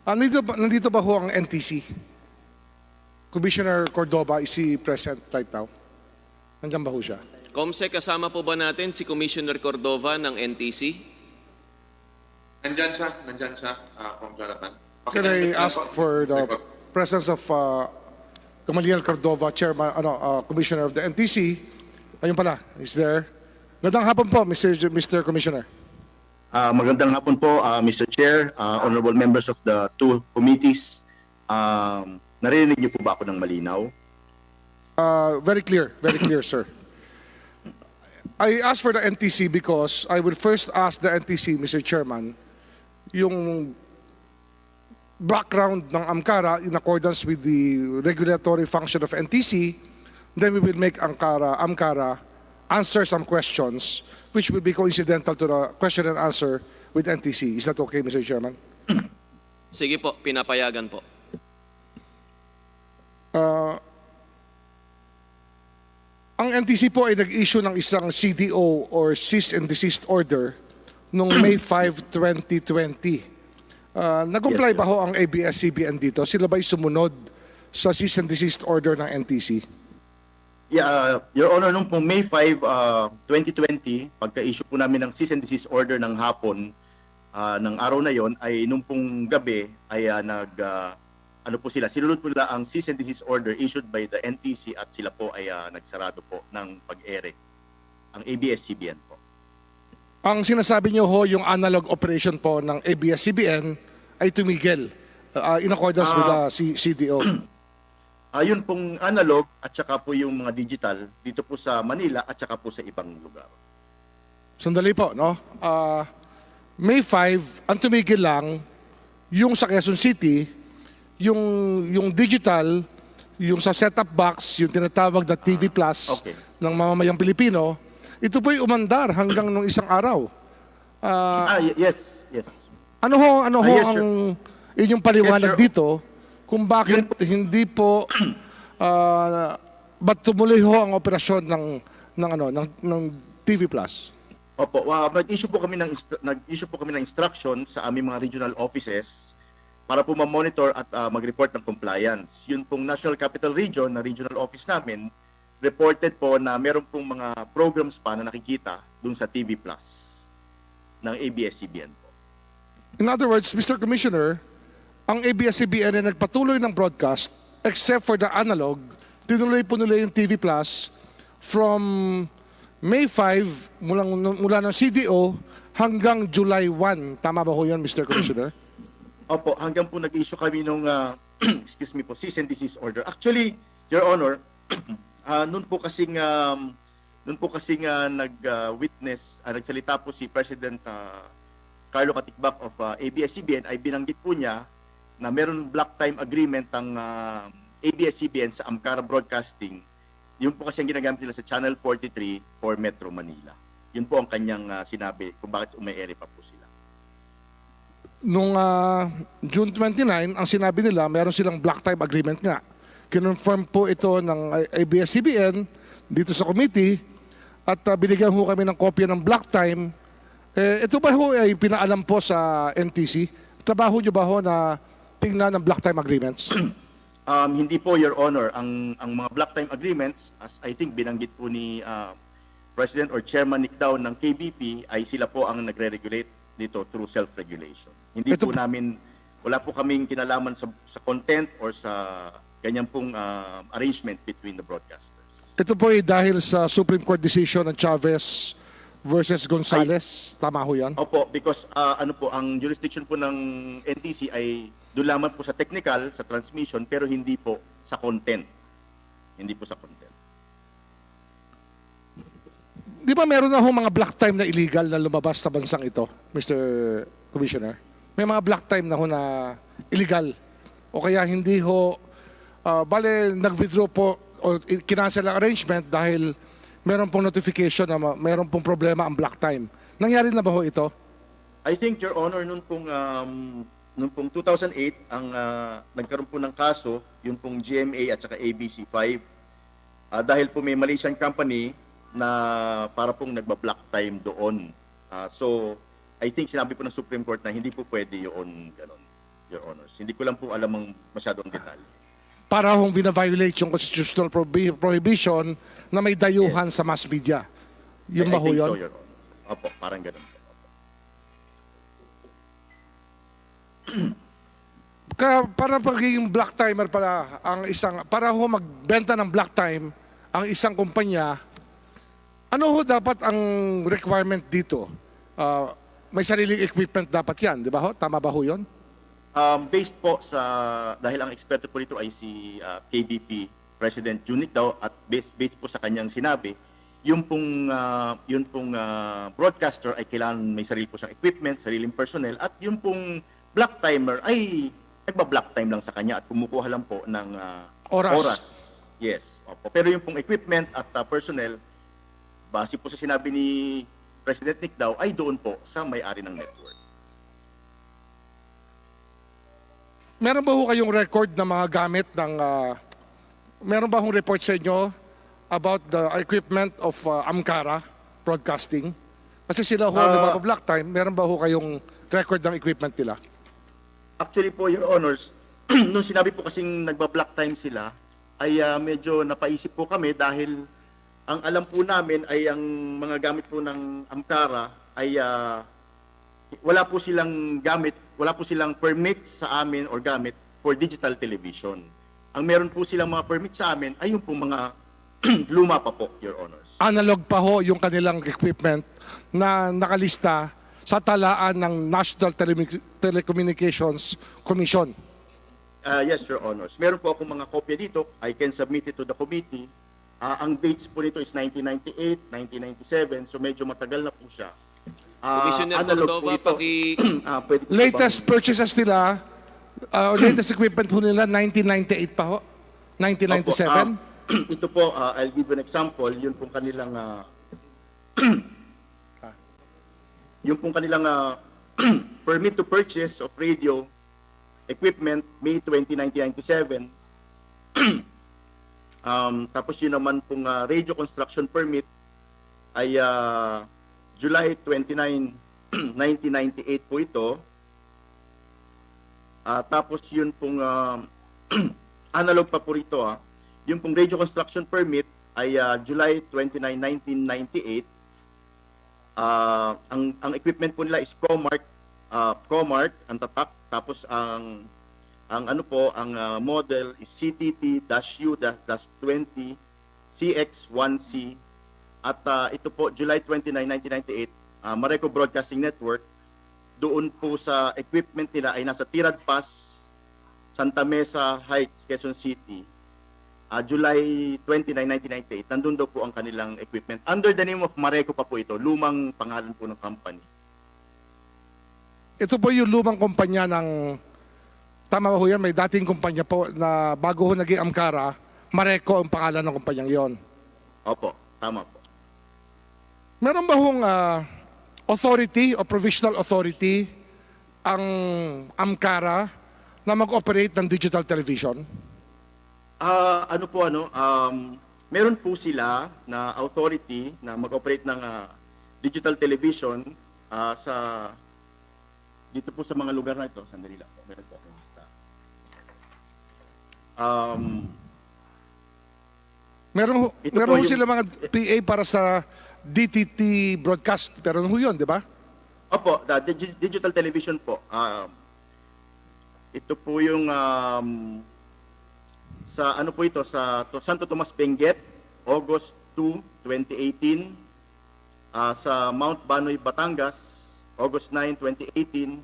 Nandito ba ho ang NTC? Commissioner Cordova, is he present right now? Nandiyan ba ho siya? Comsec, kasama po ba natin si Commissioner Cordova ng NTC? Nandyan siya, Kong Jonathan. Can I ask for the presence of Gamaliel Cordova, Chairman, Commissioner of the NTC? Ayun pala, is there? Magandang hapon po, Mr. Commissioner. Magandang hapon po, Mr. Chair, honorable members of the two committees. Narinig niyo po ba ako ng malinaw? Very clear, sir. I asked for the NTC because I will first ask the NTC, Mr. Chairman, yung background ng AMCARA in accordance with the regulatory function of NTC. Then we will make AMCARA answer some questions which will be coincidental to the question and answer with NTC. Is that okay, Mr. Chairman? Sige po, pinapayagan po. Ang NTC po ay nag-issue ng isang CDO or cease and desist order noong May 5, 2020. Nag-comply ba ho ang ABS-CBN dito? Sila ba'y sumunod sa cease and desist order ng NTC? Yeah, Your Honor, nung pong May 5, 2020, pagka-issue po namin ng cease and desist order ng hapon, ng araw na yon ay nung pong gabi ay sinunod po nila ang cease and desist order issued by the NTC at sila po ay nagsarado po ng pag-ere, ang ABS-CBN po. Ang sinasabi niyo ho, yung analog operation po ng ABS-CBN ay tumigil in accordance with the CDO. Yun pong analog at saka po yung mga digital dito po sa Manila at saka po sa ibang lugar. Sandali po, no? May 5, ang tumigil lang, yung sa Quezon City, yung digital, yung sa set-top box, yung tinatawag na TV Plus Okay. ng mamamayang Pilipino, ito po'y umandar hanggang nung isang araw. Yes. Ano ho Yes, ang inyong paliwanag Yes, sir. dito kung bakit hindi po ba't tumuloy ho ang operasyon ng TV Plus? Opo, nag-issue po kami ng instruction sa aming mga regional offices para po ma-monitor at mag-report ng compliance. Yun pong National Capital Region na regional office namin reported po na meron pong mga programs pa na nakikita dun sa TV Plus ng ABS-CBN po. In other words, Mr. Commissioner, ang ABS-CBN ay nagpatuloy ng broadcast except for the analog, tinuloy po nila yung TV Plus from May 5 mula ng CDO hanggang July 1. Tama ba ho yan, Mr. Commissioner? Opo, hanggang po nag-issue kami nung cease and desist order. Actually, Your Honor, noon po kasing nag-witness, nagsalita po si President Carlo Katigbak of ABS-CBN, ay binanggit po niya na meron block time agreement ang ABS-CBN sa AMCARA Broadcasting. Yun po kasi ang ginagamit nila sa Channel 43 for Metro Manila. Yun po ang kanyang sinabi kung bakit umay-ere pa po sila. Nung June 29, ang sinabi nila, meron silang block time agreement nga. Kinonfirm po ito ng ABS-CBN dito sa committee at binigyan ho kami ng kopya ng block time. Ito ba ho ay pinaalam po sa NTC? Trabaho nyo ba ho na tingnan ang block time agreements? Hindi po, Your Honor. Ang mga block time agreements, as I think binanggit po ni President or Chairman Nick Dow ng KBP, ay sila po ang nagre-regulate dito through self-regulation. Hindi po namin, wala po kaming kinalaman sa content or sa ganyan pong arrangement between the broadcasters. Ito po ay dahil sa Supreme Court decision ng Chavez versus Gonzales. Tama ho yan? Opo, because ang jurisdiction po ng NTC ay doon lamang po sa technical, sa transmission, pero hindi po sa content. Hindi po sa content. Di ba meron na ho mga block time na illegal na lumabas sa bansang ito, Mr. Commissioner? May mga block time na ho na illegal. O kaya hindi ho, nag-withdraw po o kinancel ang arrangement dahil meron pong notification na meron pong problema ang block time. Nangyari na ba ho ito? I think, Your Honor, noong pong 2008, ang nagkaroon po ng kaso, yung pong GMA at saka ABC5, dahil po may Malaysian company na para pong nagba-block time doon. So, I think sinabi po ng Supreme Court na hindi po pwede yun ganon. Your Honors. Hindi ko lang po alam ang masyadong detalye. Para hong vina-violate yung constitutional prohibition na may dayuhan sa mass media. Yung I ba ho think yun? so, Your Honor. Opo, parang ganun po. Para pagiging black timer pala ang isang, para ho magbenta ng black time ang isang kumpanya, ano ho dapat ang requirement dito? May sariling equipment dapat yan, di ba ho? Tama ba ho yun? Based po sa, dahil ang eksperto po dito ay si KBP President Junik daw at based po sa kanyang sinabi, yung pong broadcaster ay kailangan may sarili po siyang equipment, sariling personnel, at yung pong black timer ay nagba-black time lang sa kanya at kumukuha lang po ng Oras. Yes. Opo. Pero yung pong equipment at personnel, base po sa sinabi ni President Nick daw, ay doon po sa may-ari ng network. Meron ba ho kayong record ng mga gamit ng, meron ba hong report sa inyo about the equipment of Amcara Broadcasting? Kasi sila ho, black time, meron ba ho kayong record ng equipment nila? Actually po, Your Honors, nung sinabi po kasing nagba-black time sila, ay medyo napaisip po kami dahil ang alam po namin ay ang mga gamit po ng Amcara ay wala po silang gamit, wala po silang permit sa amin or gamit for digital television. Ang meron po silang mga permit sa amin ay yung po mga luma pa po, Your Honors. Analog pa ho yung kanilang equipment na nakalista sa talaan ng National Telecommunications Commission. Yes, Your Honors. Meron po akong mga kopya dito. I can submit it to the committee. Ang dates po nito is 1998, 1997, so medyo matagal na po siya. Commissioner analog po Cordova, ito. Pwede po Latest bang- purchases nila, latest equipment po nila, 1998 pa ho? 1997? Opo, ito po, I'll give you an example. Yun pong kanilang permit to purchase of radio equipment May 20, 1997. Tapos yun naman pong radio construction permit ay July 29, 1998 po ito. Tapos yun pong analog pa po rito. Yung pong radio construction permit ay July 29, 1998. Ang equipment po nila is Comarch, ang tatak. Tapos ang ano po, ang model is CTT-U-20 CX1C. At ito po, July 29, 1998, Mareco Broadcasting Network. Doon po sa equipment nila ay nasa Tirad Pass, Santa Mesa Heights, Quezon City. July 29, 1998, nandun daw po ang kanilang equipment. Under the name of Mareco pa po ito, lumang pangalan po ng company. Ito po yung lumang kumpanya ng, tama ba ho yan, may dating kumpanya po na bago ho naging Amcara, Mareco ang pangalan ng kumpanyang yon. Opo, tama po. Meron ba hong authority o provisional authority ang Amcara na mag-operate ng digital television? Meron po sila na authority na mag-operate ng digital television sa dito po sa mga lugar na ito. Sandali lang po. Meron po akong lista. Meron Ito ho po yung- sila mga PA para sa DTT broadcast, pero ho yun, di ba? Opo, digital television po. Ito po yung sa ano po ito sa Santo Tomas Benguet, August 2, 2018. Sa Mount Banoy, Batangas, August 9, 2018.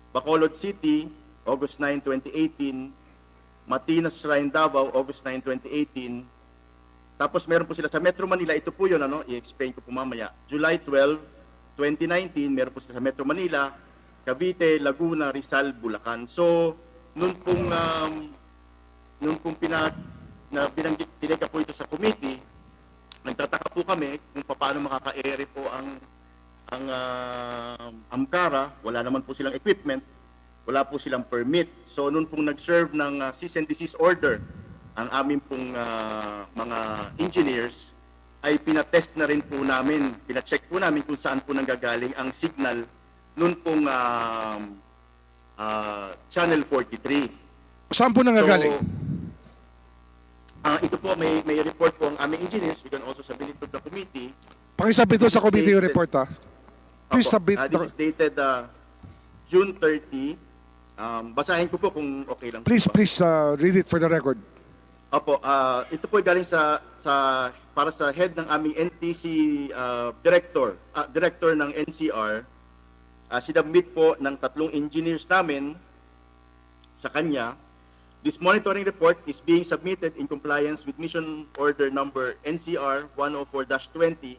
Bacolod City, August 9, 2018. Matinas Shrine, Davao, August 9, 2018. Tapos meron po sila sa Metro Manila, ito po yun, i-explain ko po mamaya. July 12, 2019, meron po sila sa Metro Manila, Cavite, Laguna, Rizal, Bulacan. So, noon pong binanggit po ito sa committee, nagtataka po kami kung paano makaka-ere po ang Amcara. Wala naman po silang equipment, wala po silang permit. So, noon pong nag-serve ng cease and desist order, ang amin pong mga engineers ay pinatest na rin po namin, pinacheck po namin kung saan po nanggagaling ang signal noon pong Channel 43. Saan po nanggagaling? Ito po, may report po ang aming engineers. We can also submit it to the committee. Pakisabit to sa committee yung report, ha? Please Opo, submit. this is dated June 30. Basahin ko po kung okay lang. po Please, ba. please read it for the record. Opo, ito po ay galing para sa head ng aming NTC director ng NCR. Sinubmit po ng 3 engineers namin sa kanya. This monitoring report is being submitted in compliance with Mission Order number NCR 104-20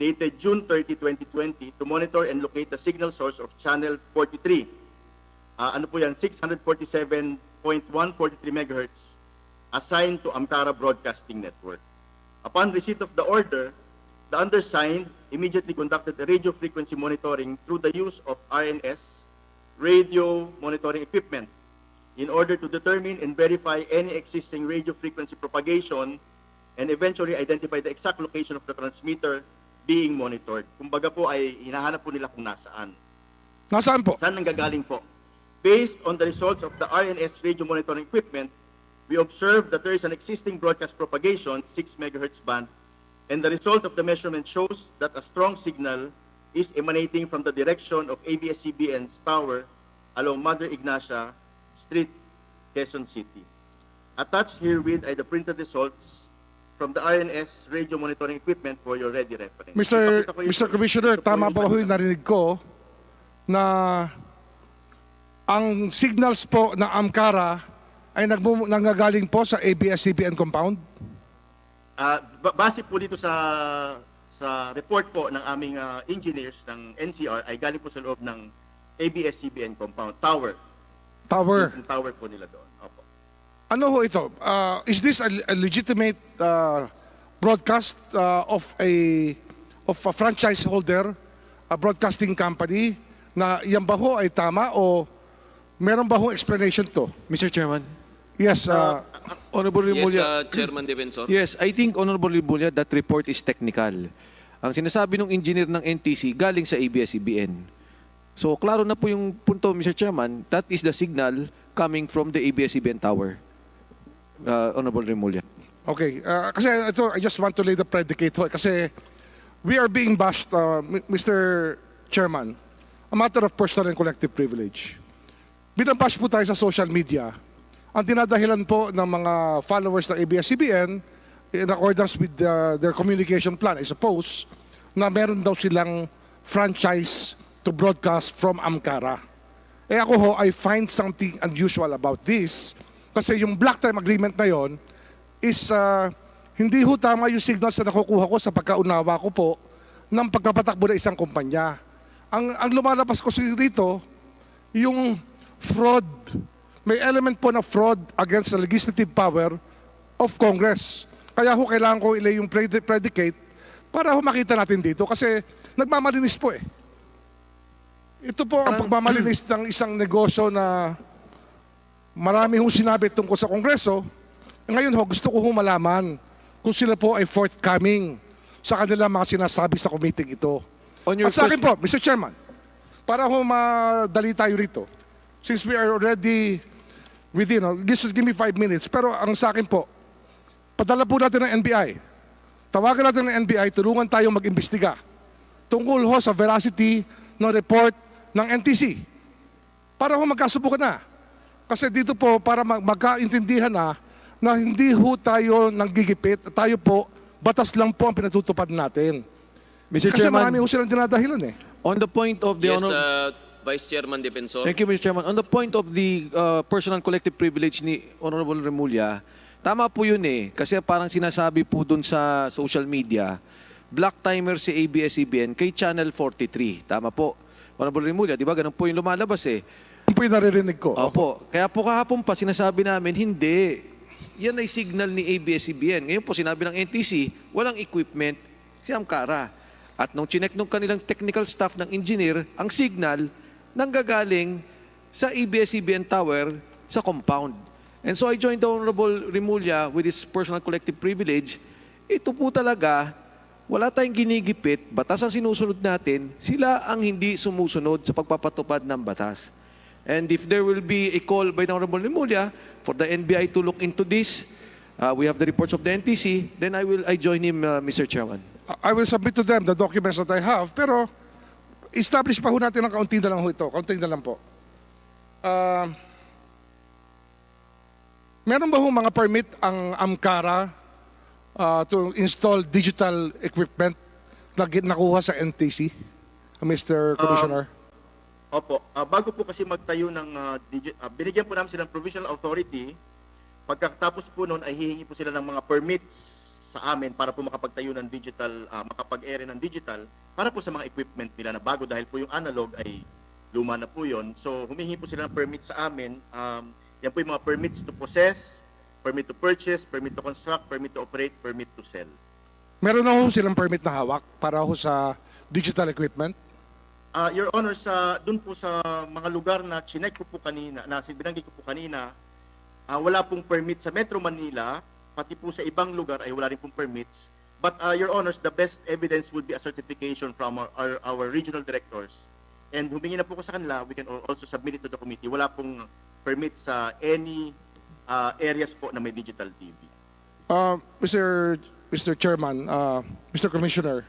dated June 30, 2020 to monitor and locate the signal source of channel 43. Ano po yan? 647.143 MHz assigned to Amcara Broadcasting Network. Upon receipt of the order, the undersigned immediately conducted a radio frequency monitoring through the use of RNS radio monitoring equipment in order to determine and verify any existing radio frequency propagation and eventually identify the exact location of the transmitter being monitored. Kumbaga po ay hinahanap po nila kung nasaan. Nasaan po? Saan nanggagaling po? Based on the results of the RNS radio monitoring equipment, we observed that there is an existing broadcast propagation, 6 MHz band, and the result of the measurement shows that a strong signal is emanating from the direction of ABS-CBN's tower along Mother Ignacia Street, Quezon City. Attached herewith are the printed results from the RNS radio monitoring equipment for your ready reference. Ipakita ko Mr. Commissioner, ito po tama po yung narinig ko na ang signals po ng Amcara ay nanggagaling po sa ABS-CBN compound? Base po dito sa report po ng aming engineers ng NCR ay galing po sa loob ng ABS-CBN compound tower. Tower. Yung tower po nila doon. Opo. Ano ho ito? Is this a legitimate broadcast of a franchise holder, a broadcasting company, na yan ba ho ay tama o meron ba ho explanation to? Mr. Chairman. Yes, Honorable Yes, Remulla. Chairman Defensor. Yes, I think, Honorable Remulla, that report is technical. Ang sinasabi ng engineer ng NTC galing sa ABS-CBN. So, klaro na po yung punto, Mr. Chairman, that is the signal coming from the ABS-CBN tower. Honorable Remulla. okay. Kasi ito, I just want to lay the predicate ho. Kasi we are being bashed, Mr. Chairman, a matter of personal and collective privilege. Binabash po tayo sa social media. Ang dinadahilan po ng mga followers ng ABS-CBN in accordance with their communication plan, I suppose, na meron daw silang franchise to broadcast from Amcara. Eh ako ho, I find something unusual about this kasi yung black time agreement na yon is hindi ho tama yung signals na nakukuha ko sa pagkaunawa ko po ng pagpapatakbo ng isang kumpanya. Ang lumalabas ko dito, yung fraud, may element po na fraud against the legislative power of Congress. Kaya ho kailangan ko ilay yung predicate para ho makita natin dito kasi nagmamalinis po eh. Ito po ang pagmamalinis ng isang negosyo na marami hong sinabi tungkol sa Kongreso. Ngayon ho, gusto ko malaman kung sila po ay forthcoming sa kanila mga sinasabi sa committee ito. At sa akin po, Mr. Chairman, para ho madali tayo rito, since we are already within, just give me 5 minutes, pero ang sa akin po, padala po natin ng NBI. Tawagan natin ng NBI, tulungan tayo mag-imbestiga tungkol ho sa veracity ng report ng NTC. Para ho magkasubukan na. Kasi dito po, para magkaintindihan na hindi ho tayo nanggigipit, tayo po, batas lang po ang pinatutupad natin. Mr. Kasi Chairman, marami ho silang dinadahilan eh. on the point of the Yes, honor... Vice Chairman Defensor. Thank you, Mr. Chairman. On the point of the personal collective privilege ni Honorable Remulla, tama po yun eh. Kasi parang sinasabi po dun sa social media, black timer si ABS-CBN kay Channel 43. Tama po. Honorable Remulla, di ba? Ganun po yung lumalabas eh. Yan po yung naririnig ko. Opo. Kaya po kahapon pa sinasabi namin, hindi. Yan ay signal ni ABS-CBN. Ngayon po sinabi ng NTC, walang equipment si Amcara. At nung chinek nung kanilang technical staff ng engineer, ang signal nanggagaling sa ABS-CBN tower sa compound. And so I joined the Honorable Remulla with his personal collective privilege. Ito po talaga, wala tayong ginigipit, batas ang sinusunod natin, sila ang hindi sumusunod sa pagpapatupad ng batas. And if there will be a call by the Honorable Remulla for the NBI to look into this, we have the reports of the NTC, then I join him, Mr. Chairman. I will submit to them the documents that I have, pero establish pa ho natin ng kaunti na lang ho ito. Kaunti na lang po. Meron ba ho mga permit ang AMCARA to install digital equipment na nakuha sa NTC, Mr. Commissioner? Opo, bago po kasi magtayo ng, binigyan po namin sila ng provisional authority. Pagkatapos po noon ay hihingi po sila ng mga permits sa amin para po makapagtayo ng digital, makapag-ere ng digital para po sa mga equipment nila na bago dahil po yung analog ay luma na po yun. So humihingi po sila ng permit sa amin. Yan po yung mga permits to possess, permit to purchase, permit to construct, permit to operate, permit to sell. Meron na ho silang permit na hawak para ho sa digital equipment? Your Honor, dun po sa mga lugar na chinek ko po kanina, na binanggit ko po kanina, wala pong permit sa Metro Manila, pati po sa ibang lugar ay wala rin pong permits. But Your Honors, the best evidence would be a certification from our regional directors. And humingi na po ko sa kanila, we can also submit it to the committee. Wala pong permit sa any areas po na may digital TV. Mr. Chairman, Mr. Commissioner,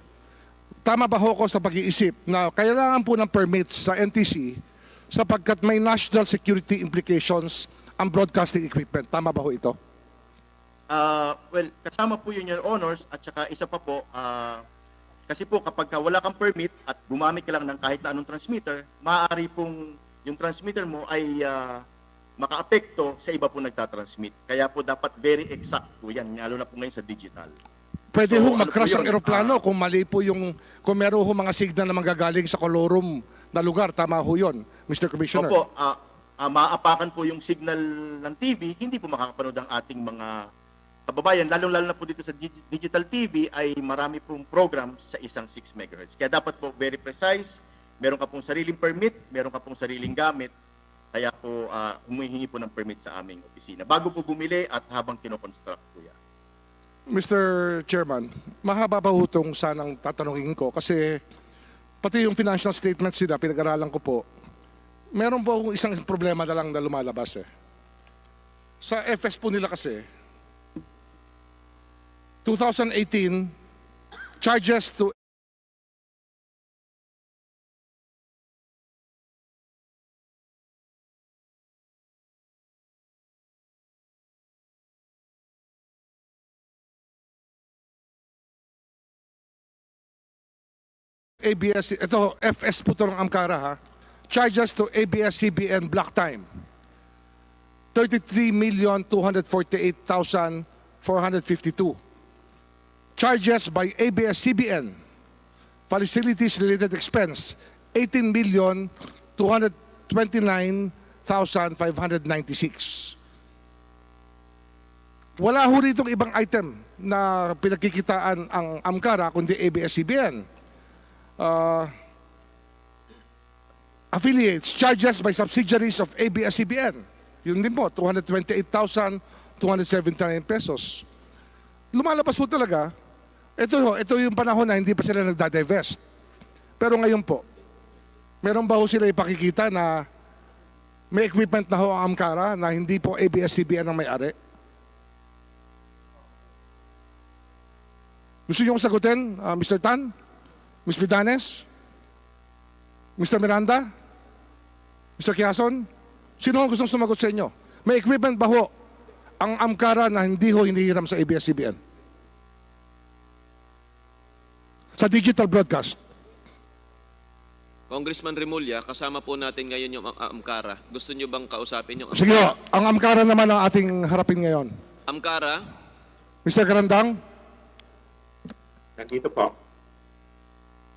tama ba ho ko sa pag-iisip na kailangan po ng permits sa NTC sapagkat may national security implications ang broadcasting equipment? Tama ba ho ito? Well, kasama po yun, Your Honors, at saka isa pa po, kasi po kapag wala kang permit at gumamit ka lang ng kahit na anong transmitter, maaari pong yung transmitter mo ay makaapekto sa iba po nagtatransmit. Kaya po dapat very exact po yan, lalo na po ngayon sa digital. Pwede So, ho mag-crash ano po ang yun? eroplano kung mali po kung meron ho mga signal na manggagaling sa kolorum na lugar. Tama ho yun, Mr. Commissioner. Opo, maaapakan po yung signal ng TV, hindi po makakapanood ang ating mga kababayan, lalong-lalo na po dito sa digital TV ay marami pong programs sa isang 6 MHz. Kaya dapat po very precise, meron ka pong sariling permit, meron ka pong sariling gamit, kaya po humihingi po ng permit sa aming opisina. Bago po bumili at habang kinoconstruct po yan. Mr. Chairman, mahaba pa ho itong sanang tatanungin ko kasi pati yung financial statements nila, pinag-aralan ko po, meron po isang problema na lang na lumalabas eh. Sa FS po nila kasi, 2018, charges to ABS, ito, FS po ito ng AMCARA ha. Charges to ABS-CBN block time. 33,248,452. Charges by ABS-CBN. Facilities related expense. 18,229,596. Wala ho ritong ibang item na pinagkikitaan ang AMCARA kundi ABS-CBN. Affiliates, charges by subsidiaries of ABS-CBN. Yun din po, 228,279 pesos. Lumalabas po talaga, ito yung panahon na hindi pa sila nagda-divest. Pero ngayon po, meron ba ho sila ipakikita na may equipment na ho ang AMCARA na hindi po ABS-CBN ang may-ari? Gusto niyo kong sagutin, Mr. Tan? Ms. Vidanes? Mr. Miranda? Mr. Quezon? Sino ang gustong sumagot sa inyo? May equipment ba ho ang AMCARA na hindi ho hinihiram sa ABS-CBN? Sa digital broadcast? Congressman Remulla, kasama po natin ngayon yung AMCARA. Gusto nyo bang kausapin yung AMCARA? Sige ho, ang AMCARA naman ang ating harapin ngayon. AMCARA, Mr. Karandang, Nandito po.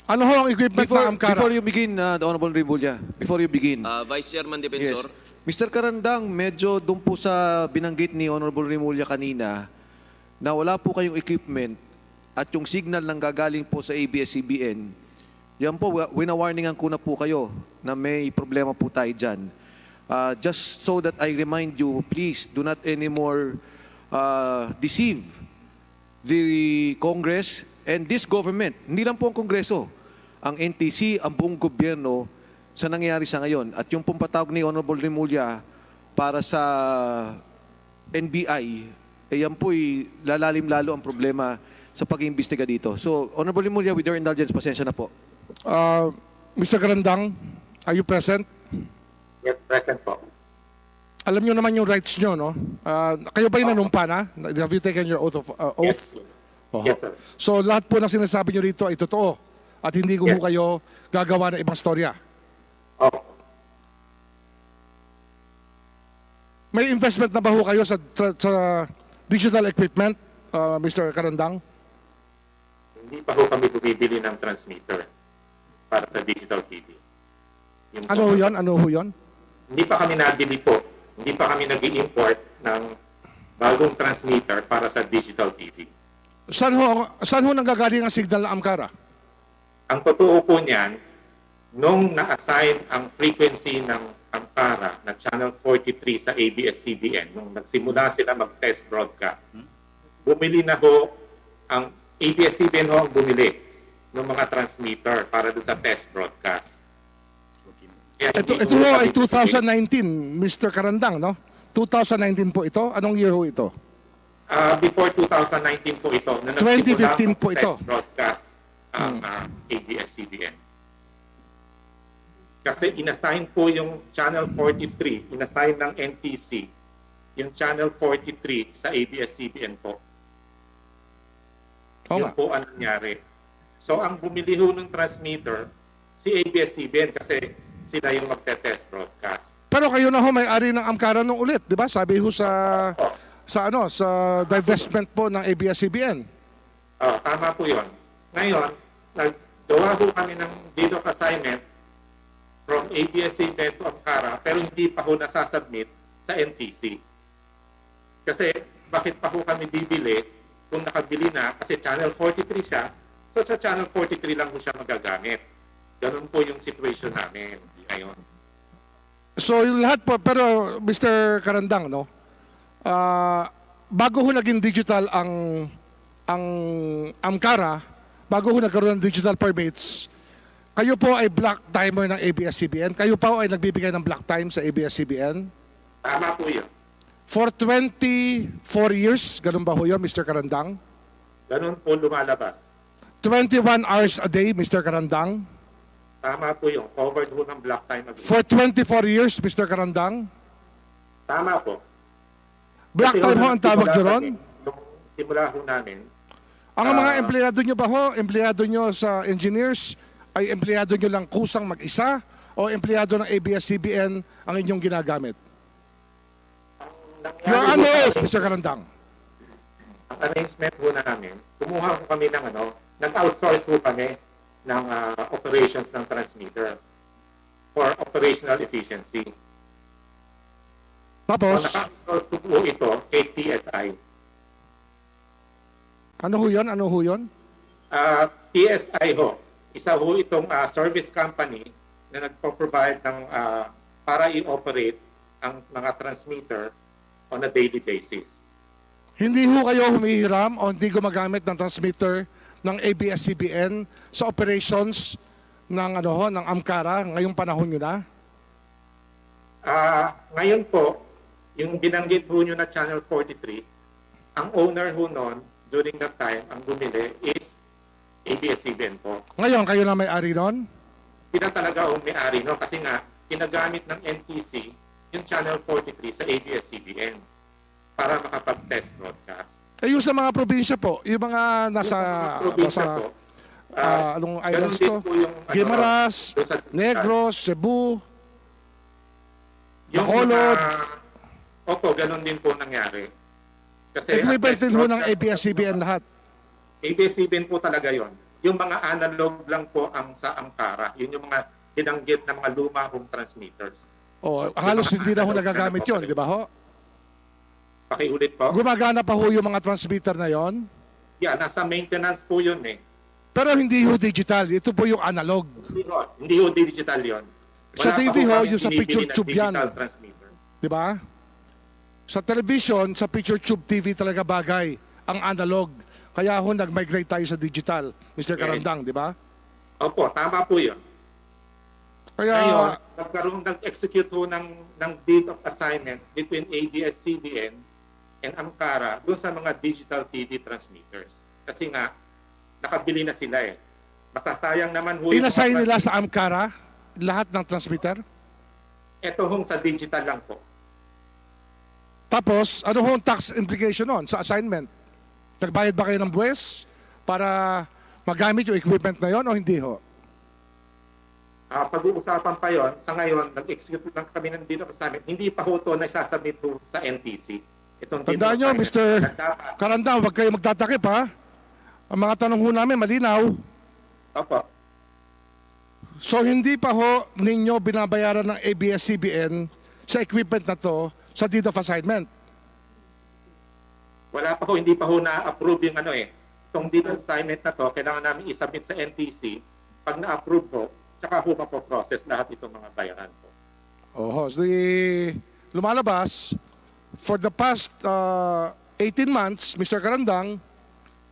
ano ho ang equipment ng AMCARA? Before you begin, the Honorable Remulla, before you begin. Vice Chairman Yes. Defensor. Mr. Karandang, medyo doon po sa binanggit ni Honorable Remulla kanina na wala po kayong equipment at yung signal nang gagaling po sa ABS-CBN, yan po, winawarningan ko na po kayo na may problema po tayo dyan. Just so that I remind you, please do not anymore deceive the Congress and this government. Hindi lang po ang Kongreso, ang NTC, ang buong gobyerno sa nangyayari sa ngayon. At yung pumpatawag ni Honorable Remulla para sa NBI, yan po'y lalalim lalo ang problema sa pag-iimbestiga dito. So, Honorable Remulla, with your indulgence, pasensya na po. Mr. Karandang, are you present? Yes, present po. Alam nyo naman yung rights nyo, no? Kayo ba yung nanumpa na? Have you taken your oath? Yes. Oho. Yes, sir. So lahat po ng sinasabi nyo rito ay totoo at hindi ko Yes. po kayo gagawa ng ibang storya. Opo. May investment na ba ho kayo sa digital equipment, Mr. Karandang? Hindi pa ho kami bumibili ng transmitter para sa digital TV. Ano ho yun? Ano ho yun? Hindi pa kami nabili po. Hindi pa kami nag-i-import ng bagong transmitter para sa digital TV. Saan ho nanggagaling ang signal ng Amkara? Ang totoo po niyan, nung na-assign ang frequency ng Ampara na Channel 43 sa ABS-CBN, nung nagsimula sila mag-test broadcast, bumili na ho, ang ABS-CBN ho ang bumili ng mga transmitter para doon sa test broadcast. Kaya hindi Ito ho ho ay kami bumili. 2019, Mr. Karandang, no? 2019 po ito. Anong year ho ito? Before 2019 po ito, na 2015 po ito. test broadcast ang ABS-CBN. Kasi inassign po yung Channel 43, inassign ng NTC, yung Channel 43 sa ABS-CBN po. Oo Yun nga. po ang nangyari. So ang bumili ho ng transmitter, si ABS-CBN kasi sila yung magte-test broadcast. Pero kayo na ho may-ari ng Amkara nung ulit, di ba? Sabi ho sa divestment po ng ABS-CBN. Tama po yun. Ngayon, naggawa ho kami ng deed of assignment from ABS-CBN to Ampara, pero hindi pa ho nasasubmit sa NTC. Kasi bakit pa ho kami bibili kung nakabili na, kasi Channel 43 siya, so sa Channel 43 lang ho siya magagamit. Ganun po yung situation namin ngayon. So yung lahat po, pero Mr. Karandang, no? Bago ho naging digital ang Amkara, bago ho nagkaroon ng digital permits, kayo po ay black timer ng ABS-CBN. Kayo po ay nagbibigay ng black time sa ABS-CBN. Tama po yun. For 24 years, ganun ba ho yun, Mr. Karandang? Ganun po lumalabas. 21 hours a day, Mr. Karandang. Tama po yun. Covered ho ng black time agreement. For 24 years, Mr. Karandang. Tama po. Black Kasi time ho nung ang tawag simula nyo ron? kami, nung simula ho namin, Ang mga empleyado nyo ba ho, empleyado nyo sa engineers, ay empleyado nyo lang kusang mag-isa o empleyado ng ABS-CBN ang inyong ginagamit? nangyari Your ho Honor, sa amin, Mr. Karandang. ang arrangement ho namin, kumuha ho kami ng nag-outsource ho kami ng operations ng transmitter for operational efficiency. Tapos, So, naka-outsource ho ito kay TSI. ano ho yun? Ano ho yun? TSI ho, isa ho itong service company na nagpo-provide ng para i-operate ang mga transmitter on a daily basis. Hindi ho kayo humihiram o hindi gumagamit ng transmitter ng ABS-CBN sa operations ng ng Amkara ngayong panahon nyo na? Ngayon po, yung binanggit ho nyo na Channel 43, ang owner ho noon during that time, ang bumili is ABS-CBN po. Ngayon, kayo na may-ari nun? Hindi na talaga ho may-ari no kasi nga, ginagamit ng NTC yung Channel 43 sa ABS-CBN para makapag-test broadcast. Eh yung sa mga probinsya po, yung mga nasa, Yung mga probinsya po, anong ganun islands din to? po yung, Guimaras, doon sa- Negros, Cebu. Yung Bacolod. Opo, ganun din po nangyari. Kasi Equipment ang test din ho ng broadcast- ABS-CBN lahat. ABS-CBN po talaga yon. Yung mga analog lang po ang sa Ampara. Yun yung mga binanggit na mga luma hong transmitters. O, halos hindi na ho nagagamit yun, di ba ho? Pakiulit po. Gumagana pa ho yung mga transmitter na yon. Yeah, nasa maintenance po yun eh. Pero hindi ho digital. Ito po yung analog. Hindi ho digital yun. Sa Wala TV pa ho, kaming yung sa binibili picture na tube yan. digital transmitter. Di ba? Sa television, sa picture tube TV talaga bagay ang analog. Kaya ho nag-migrate tayo sa digital, Mr. Yes. Karandang, di ba? Opo, tama po yun. Kaya, Ngayon, nag-execute ho ng deed of assignment between ABS-CBN and Amcara doon sa mga digital TV transmitters. Kasi nga, nakabili na sila eh. Masasayang naman ho inassign mga nila sa Amcara lahat ng transmitter. Ito hong sa digital lang po. Tapos, ano ho ang tax implication nun sa assignment? Nagbayad ba kayo ng buwes para magamit yung equipment na yon o hindi ho? Pag-uusapan pa yon, sa ngayon, nag-execute lang kami ng deed of assignment. Hindi pa ho ito na isasubmit ho sa NTC. Itong deed of Tandaan nyo, assignment. Mr. Karandang, huwag kayo magtatakip ha. Ang mga tanong ho namin, malinaw. Opo. So, hindi pa ho ninyo binabayaran ng ABS-CBN sa equipment na to sa deed of assignment. Wala pa ho, hindi pa ho na-approve yung ano eh. Itong deed of assignment na to, kailangan namin isubmit sa NTC. Pag na-approve ho, tsaka ho mapoprocess lahat itong mga bayaran po. Oho, so lumalabas, for the past 18 months, Mr. Karandang,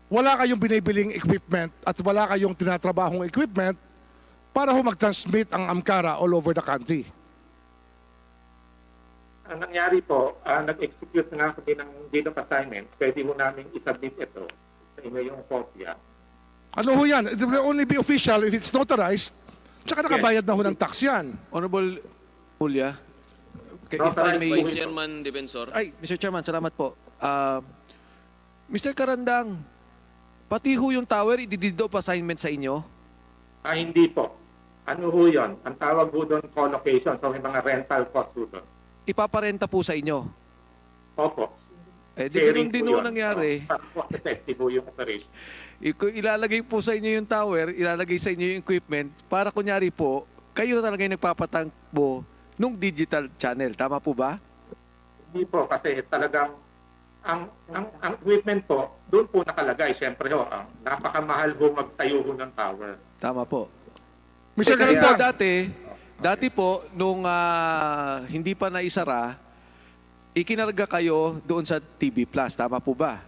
wala kayong binibiling equipment at wala kayong tinatrabahong equipment para ho mag-transmit ang Amcara all over the country. Ang nangyari po, nag-execute na nga kami ng deed of assignment. Pwede ho namin isubmit ito sa inyo yung kopya. Ano ho yan? It will only be official if it's notarized. Tsaka nakabayad na ho ng tax yan. Honorable Julia, okay, if I Authorized may... by- Vice Chairman Defensor. Ay, Mr. Chairman, salamat po. Mr. Karandang, pati ho yung tower, i-deed of assignment sa inyo? Hindi po. Ano ho yun? Ang tawag ho doon, co-location. So may mga rental cost ho doon. Ipaparenta po sa inyo? Opo. Eh, di Sharing ganun din po ho yun. nangyari. Cost effective ho yung operation. Ilalagay po sa inyo yung tower, ilalagay sa inyo yung equipment, para kunyari po, kayo na talaga yung nagpapatakbo nung digital channel. Tama po ba? Hindi po kasi talagang ang equipment po doon po nakalagay. Siyempre ho, napakamahal ho magtayo ho ng tower. Tama po. Mr. Kasi po Karandang, dati po, nung hindi pa naisara, ikinarga kayo doon sa TV Plus. Tama po ba?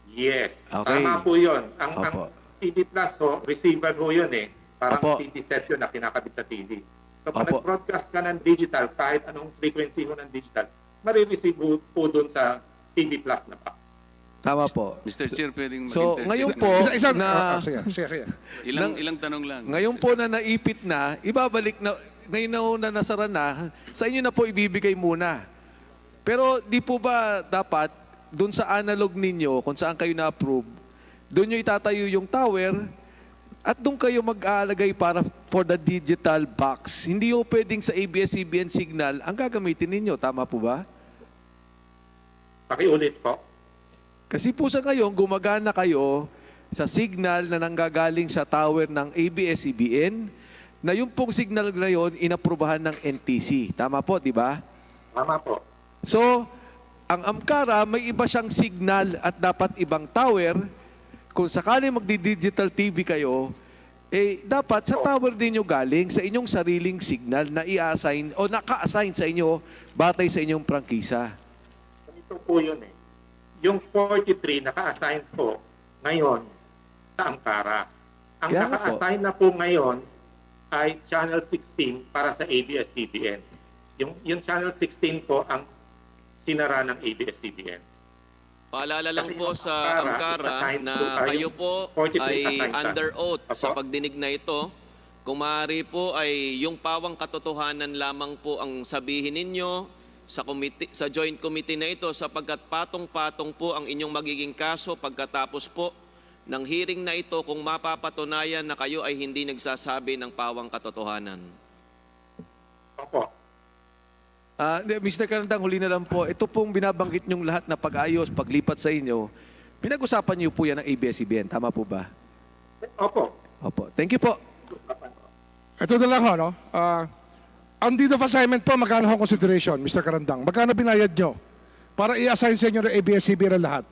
Yes. Okay. Tama po yun. Opo. Ang TV Plus ho, receiver ho yun eh. Parang Opo. TV set yun na kinakabit sa TV. So pag Opo. nag-broadcast ka ng digital, kahit anong frequency ho ng digital, marireceive po doon sa TV Plus na box. Tama po. Mr. Chair, pwedeng So, mag-interject ngayon na- po, isa, na- sige. ilang tanong lang. Ngayon po na naipit na, ibabalik na, ngayon na nasara na, sa inyo na po ibibigay muna. Pero di po ba dapat, doon sa analog ninyo, kung saan kayo na-approve, doon nyo itatayo yung tower, at doon kayo mag-aalagay para for the digital box. Hindi po pwedeng sa ABS-CBN signal ang gagamitin ninyo. Tama po ba? Pakiulit po. Kasi po sa ngayon, gumagana kayo sa signal na nanggagaling sa tower ng ABS-CBN na yung pong signal na yun inaprubahan ng NTC. Tama po, di ba? Tama po. So, ang Amcara, may iba siyang signal at dapat ibang tower. Kung sakali magdi-digital TV kayo, eh dapat sa tower din nyo galing sa inyong sariling signal na i-assign o naka-assign sa inyo batay sa inyong prangkisa. Ito po yun eh. Yung 43 naka-assign po ngayon sa Amcara. Ang Kaya nga po. naka-assign na po ngayon ay Channel 16 para sa ABS-CBN. Yung Channel 16 po ang sinara ng ABS-CBN. Paalala lang Kasi po yung sa Amcara, Amcara assigned na po tayo, kayo po 43 ay assigned ka. under oath sa Apo? pagdinig na ito. Kung maaari po ay yung pawang katotohanan lamang po ang sabihin ninyo sa joint committee na ito sapagkat patong-patong po ang inyong magiging kaso pagkatapos po ng hearing na ito kung mapapatunayan na kayo ay hindi nagsasabi ng pawang katotohanan. Opo. Mr. Karandang, huli na lang po. Ito pong binabanggit nyong lahat na pag-ayos, paglipat sa inyo, pinag-usapan niyo po yan ng ABS-CBN. Tama po ba? Opo. Opo. Thank you po. Ito na lang ho, no? Ang deed of assignment po, magkano ho consideration, Mr. Karandang? Magkano binayad nyo para i-assign sa inyo ng ABS-CBN ang lahat?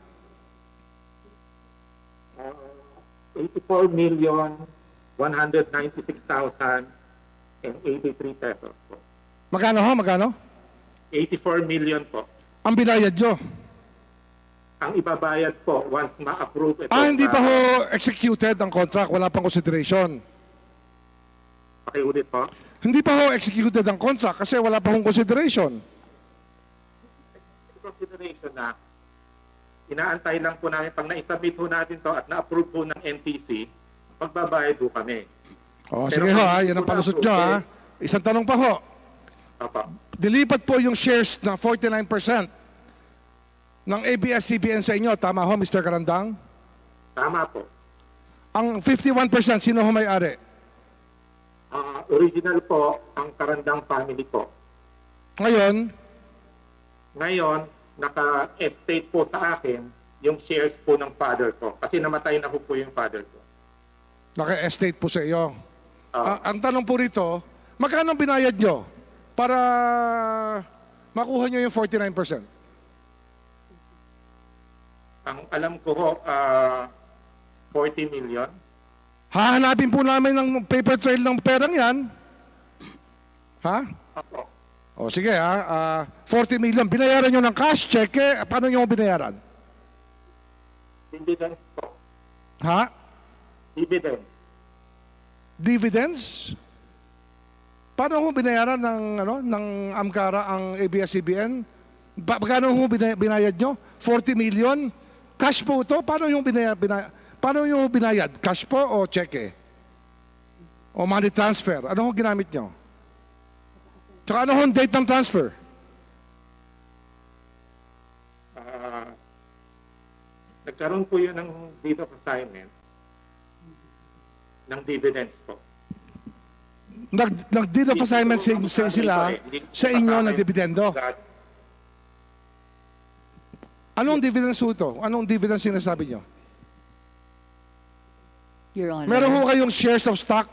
84,196,083 pesos po. Magkano ho, magkano? 84 million po. Ang binayad nyo? Ang ibabayad po once ma-approve ito. Hindi pa ho executed ang contract, wala pang consideration. Pakiulit po. Hindi pa ho executed ang contract kasi wala pa hong consideration. Consideration na inaantay lang po namin pag na-submit ho natin to at na-approve po ng NTC, magbabayad po kami. O, Pero sige ho, kung yan ang hindi po palusot na-approve, nyo, ha. Isang tanong pa ho. Opo. Dilipat po yung shares na 49% ng ABS-CBN sa inyo. Tama ho, Mr. Karandang? Tama po. Ang 51%, sino ho may-ari? Original po ang Karandang family po. Ngayon, Ngayon, naka-estate po sa akin yung shares po ng father ko. Kasi namatay na po yung father ko. naka-estate po sa iyo. Ah, Ang tanong po rito, magkano ang binayad nyo para makuha nyo yung 49%? ang alam ko ho, 40 million. Hahanapin po namin ng paper trail ng perang yan. Ha? Opo. O sige ha, 40 million. Binayaran nyo ng cash, cheque, paano nyo binayaran? Dividends po. Ha? Dividends. Dividends? Paano ho binayaran ng Amcara ang ABS-CBN? Magkano ho binayad nyo? 40 million? Cash po ito? Paano yung paano yung binayad? Cash po o cheque? O money transfer? Ano ho ginamit nyo? Tsaka ano ho ang date ng transfer? Nagkaroon po yun ng deed of assignment ng dividends po. Nag-deed of assignment sila sa inyo ng dividendo. Anong dividends ho ito? Anong dividends sinasabi nyo? Your Honor. Meron ho kayong shares of stock,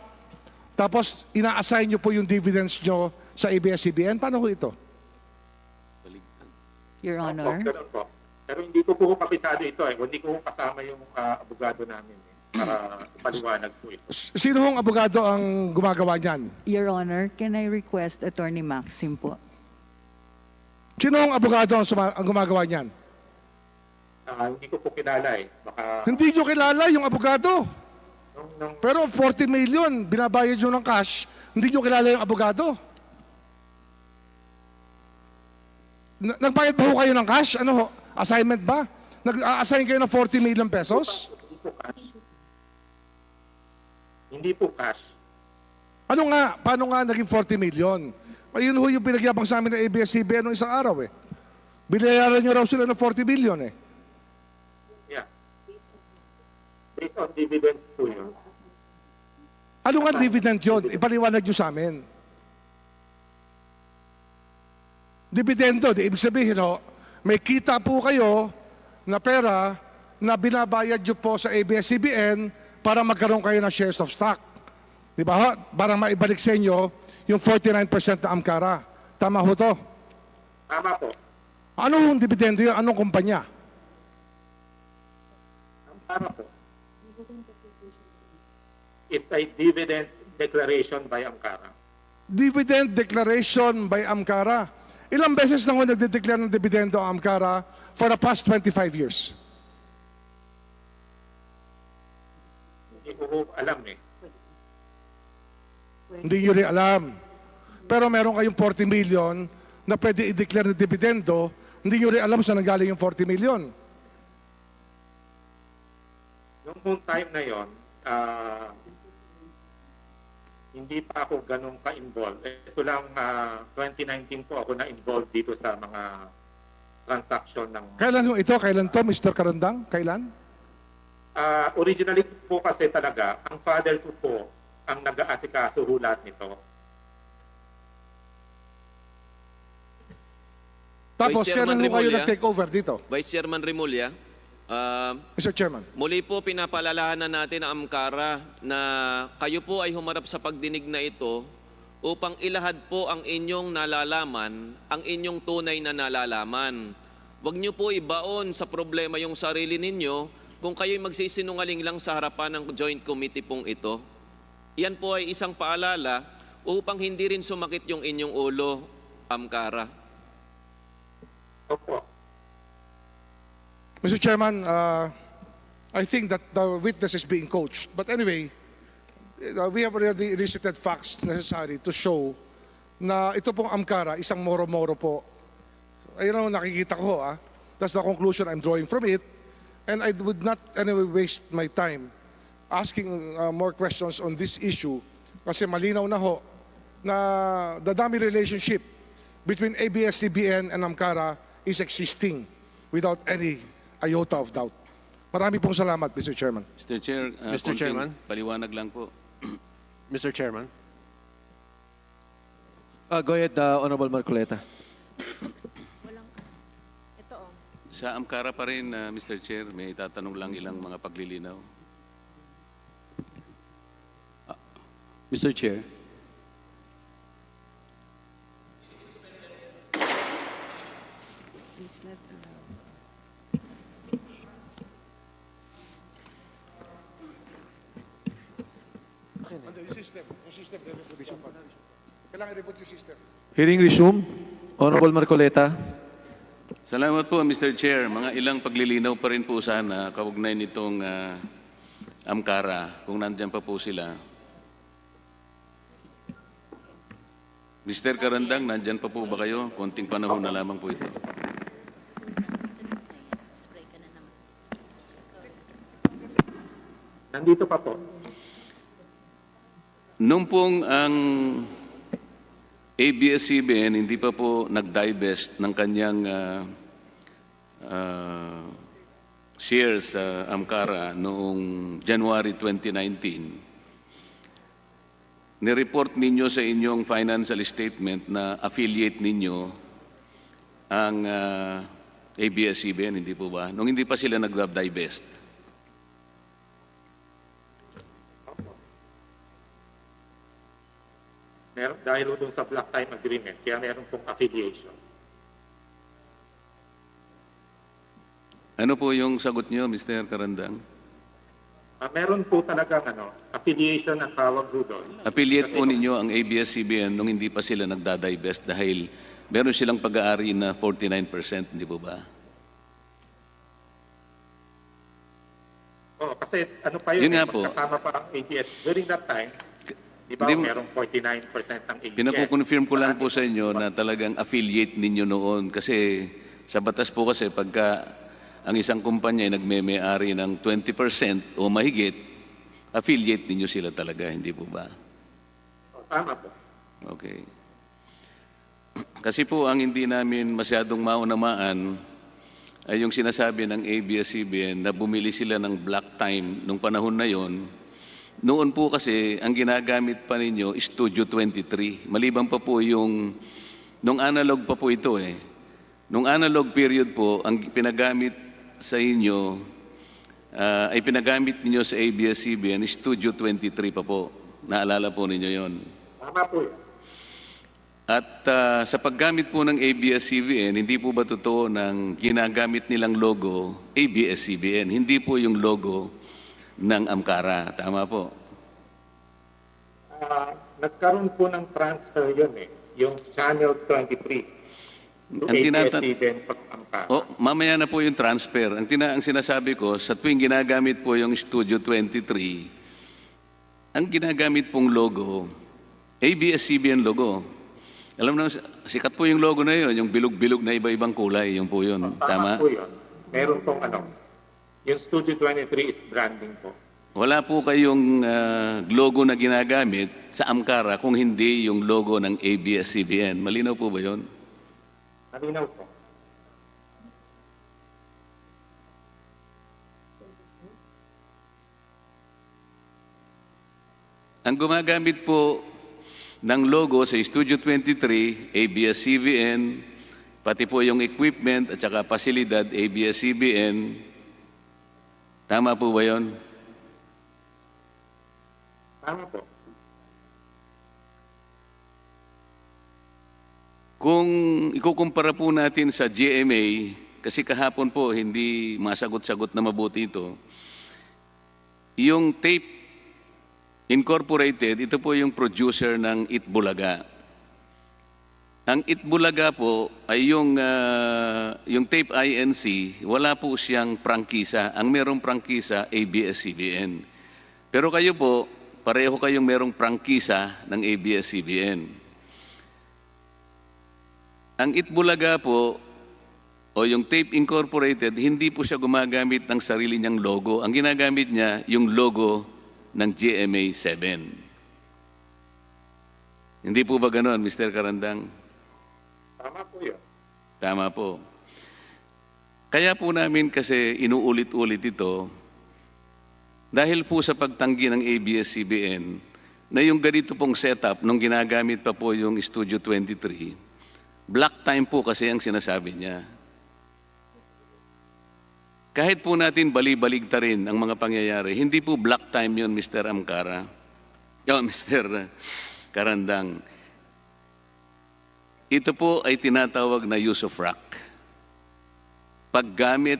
tapos ina-assign nyo po yung dividends nyo sa ABS-CBN. Paano ho ito? Your Honor. Opo, ganun po. Pero hindi ko po kabisado ito eh. Hindi ko kasama yung abogado namin eh, para paliwanag po ito. Sino hong abogado ang gumagawa niyan? Your Honor, can I request Attorney Maxim po? Sino hong abogado ang gumagawa niyan? Hindi ko po kilala eh. Baka Hindi nyo kilala yung abogado. nung Pero 40 million, binabayad nyo ng cash, hindi nyo kilala yung abogado. Nagbayad ba ho kayo ng cash? Ano ho? Assignment ba? Nag-assign kayo ng 40 million pesos? hindi po cash. Hindi po cash. Ano nga? Paano nga naging 40 million? Ayun ho yung pinagyabang sa amin ng ABS-CBN noong isang araw eh. Binayaran nyo raw sila ng 40 million eh. Yeah. Based on dividends po yun. Ano nga dividend yun? Ipaliwanag nyo sa amin. Dividendo, di ibig sabihin ho, may kita po kayo na pera na binabayad nyo po sa ABS-CBN para magkaroon kayo ng shares of stock. Di ba ho? Para maibalik sa inyo yung 49% na Amcara. Tama ho to? Tama po. Ano yung dividendo yun? Anong kumpanya? Tama po. It's a dividend declaration by Amcara. Dividend declaration by Amcara. Ilang beses na ho nagde-declare ng dividendo ang Amcara for the past 25 years? Hindi ko alam eh. Hindi nyo rin alam. Pero meron kayong 40 million na pwede i-declare na dividendo, hindi nyo rin alam saan nanggaling yung 40 million. Noong time na yon, hindi pa ako ganun ka-involved. Ito lang 2019 po ako na-involved dito sa mga transaction ng... Kailan ho ito? Kailan to, Mr. Karandang? Kailan? Originally po kasi talaga, ang father ko po ang nag-aasikaso hulat nito. Tapos, Vice kailan Chairman ho kayo Rimulya. nag-take over dito? Vice Chairman Rimulya, Mr. Chairman. muli po pinapalalahanan natin ang Amcara na kayo po ay humarap sa pagdinig na ito upang ilahad po ang inyong nalalaman, ang inyong tunay na nalalaman. Huwag niyo po ibaon sa problema yung sarili ninyo kung kayo'y magsisinungaling lang sa harapan ng joint committee pong ito. Yan po ay isang paalala upang hindi rin sumakit yung inyong ulo, Amcara. Opo. Mr. Chairman, I think that the witness is being coached. But anyway, we have already elicited facts necessary to show na ito pong Amkara, isang moro-moro po. Ayun ang nakikita ko. That's the conclusion I'm drawing from it. And I would not anyway waste my time asking more questions on this issue kasi malinaw na ho na the dummy relationship between ABS-CBN and Amkara is existing without any iota of doubt. Marami pong salamat, Mr. Chairman. Mr. Chair, Mr. konting Chairman. paliwanag lang po. Mr. Chairman. Go ahead, Honorable Marcoleta. Sa Amkara pa rin, Mr. Chair, may tatanong lang ilang mga paglilinaw. Mr. Chair. Kailangan i-reboot yung system. Hearing resumed. Honorable Marcoleta. Salamat po, Mr. Chair. Mga ilang paglilinaw pa rin po sana kaugnay nitong Amkara, kung nandyan pa po sila. Mr. Karandang, nandyan pa po ba kayo? Konting panahon na lamang po ito. Nandito pa po. Nung pong ang ABS-CBN hindi pa po nag-divest ng kanyang shares sa Amkara noong January 2019, nireport ninyo sa inyong financial statement na affiliate ninyo ang ABS-CBN, hindi po ba? Nung hindi pa sila nag-divest. Dahil doon sa block time agreement, kaya meron pong affiliation. Ano po yung sagot nyo, Mr. Karandang? Meron po talagang affiliation ang tawag po doon. Affiliate po ninyo ang ABS-CBN nung hindi pa sila nagda-divest dahil meron silang pag-aari na 49%, hindi po ba? Kasi ano pa yun, Yun nga po. magkasama pa ang ABS. During that time, di ba Hindi mo- merong 49% ng ABS. Pinakukonfirm ko lang po sa inyo na talagang affiliate ninyo noon kasi sa batas po kasi pagka ang isang kumpanya ay nagme-may-ari ng 20% o mahigit, affiliate ninyo sila talaga, hindi po ba? Tama po. Okay. Kasi po ang hindi namin masyadong maunamaan ay yung sinasabi ng ABS-CBN na bumili sila ng block time nung panahon na yon. Noon po kasi ang ginagamit pa ninyo is Studio 23. Maliban pa po yung, nung analog pa po ito eh. Nung analog period po, ang pinagamit sa inyo, ay pinagamit ninyo sa ABS-CBN is Studio 23 pa po. Naalala po ninyo yon. Tama po yun. At sa paggamit po ng ABS-CBN, hindi po ba totoo ng ginagamit nilang logo ABS-CBN? Hindi po yung logo ng Amkara. Tama po. Nagkaroon po ng transfer yun yung Channel 23. To Ang tinata- ABS-CBN pag-Amkara. Mamaya na po yung transfer. Ang sinasabi ko, sa tuwing ginagamit po yung Studio 23, ang ginagamit pong logo, ABS-CBN logo. Alam na, sikat po yung logo na yun, yung bilog-bilog na iba-ibang kulay, yun po yun. Tama Tama? po yun. Meron pong yung Studio 23 is branding po. Wala po kayong logo na ginagamit sa Amkara kung hindi yung logo ng ABS-CBN. Malinaw po ba yun? Malinaw po. Ang gumagamit po ng logo sa Studio 23, ABS-CBN, pati po yung equipment at saka pasilidad, ABS-CBN. Tama po ba yun? Tama po. Kung ikukumpara po natin sa GMA, kasi kahapon po hindi masagot-sagot na mabuti ito, yung Tape Incorporated, ito po yung producer ng Itbulaga. Ang Itbulaga po ay yung Tape INC, wala po siyang prangkisa. Ang merong prangkisa, ABS-CBN. Pero kayo po, pareho kayong merong prangkisa ng ABS-CBN. Ang Itbulaga po, o yung Tape Incorporated, hindi po siya gumagamit ng sarili niyang logo. Ang ginagamit niya, yung logo ng GMA7. Hindi po ba ganon, Mr. Karandang? Tama po yun. Tama po. Kaya po namin kasi inuulit-ulit ito dahil po sa pagtanggi ng ABS-CBN na yung ganito pong setup nung ginagamit pa po yung Studio 23, black time po kasi ang sinasabi niya. Kahit po natin bali-baligta rin ang mga pangyayari, hindi po black time yun, Mr. Amcara. Mr. Karandang. Ito po ay tinatawag na use of rock. Paggamit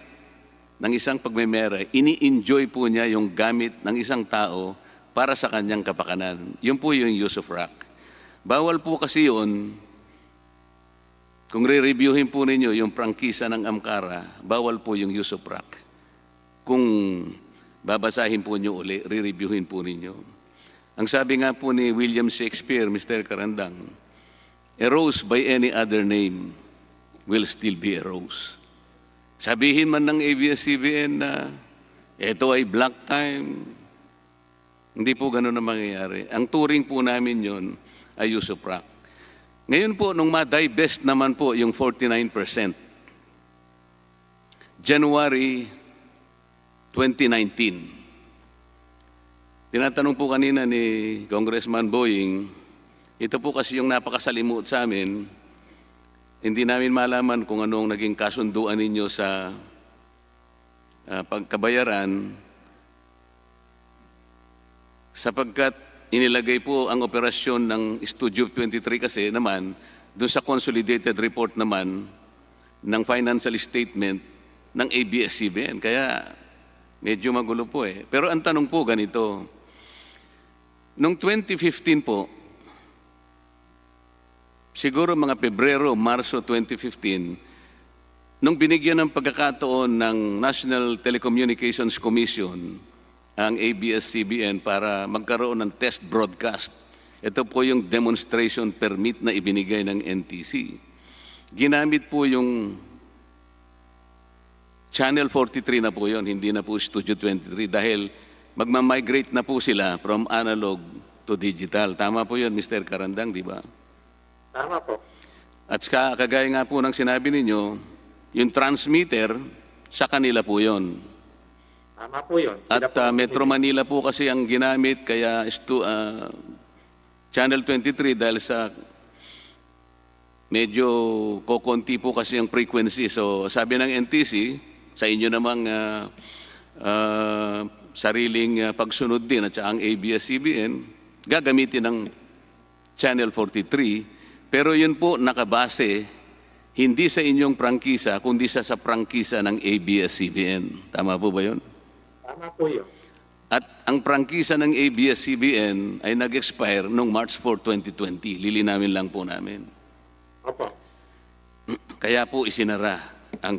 ng isang pagmemera, ini-enjoy po niya yung gamit ng isang tao para sa kanyang kapakanan. Yun po yung use of rock. Bawal po kasi yun, kung re-reviewin po ninyo yung prangkisa ng Amcara, bawal po yung use of rock. Kung babasahin po nyo uli, re-reviewin po ninyo. Ang sabi nga po ni William Shakespeare, Mr. Karandang, a rose by any other name will still be a rose. Sabihin man ng ABS-CBN na ito ay black time, hindi po ganun ang mangyayari. Ang turing po namin yon ay use of rock. Ngayon po, nung ma-divest naman po yung 49%, January 2019, tinatanong po kanina ni Congressman Boying, ito po kasi yung napakasalimuot sa amin, hindi namin malaman kung anong naging kasunduan ninyo sa pagkabayaran sapagkat inilagay po ang operasyon ng Studio 23 kasi naman doon sa consolidated report naman ng financial statement ng ABS-CBN. Kaya medyo magulo po eh. Pero ang tanong po ganito, noong 2015 po, siguro mga Pebrero, Marso 2015, nung binigyan ng pagkakataon ng National Telecommunications Commission ang ABS-CBN para magkaroon ng test broadcast. Ito po yung demonstration permit na ibinigay ng NTC. Ginamit po yung Channel 43 na po yon, hindi na po Studio 23 dahil magmamigrate na po sila from analog to digital. Tama po yon, Mr. Karandang, di ba? Tama po. At kagaya nga po ng sinabi ninyo, yung transmitter, sa kanila po yon. Tama po yun. At Metro Manila po kasi ang ginamit, kaya Channel 23 dahil sa medyo kokonti po kasi ang frequency. So sabi ng NTC, sa inyo namang sariling pagsunod din at saka ang ABS-CBN, gagamitin ng Channel 43. Pero yun po nakabase hindi sa inyong prangkisa, kundi sa prangkisa ng ABS-CBN. Tama po ba yun? Tama po yun. At ang prangkisa ng ABS-CBN ay nag-expire noong March 4, 2020. Lilinawin lang po namin. Opo. Kaya po isinara ang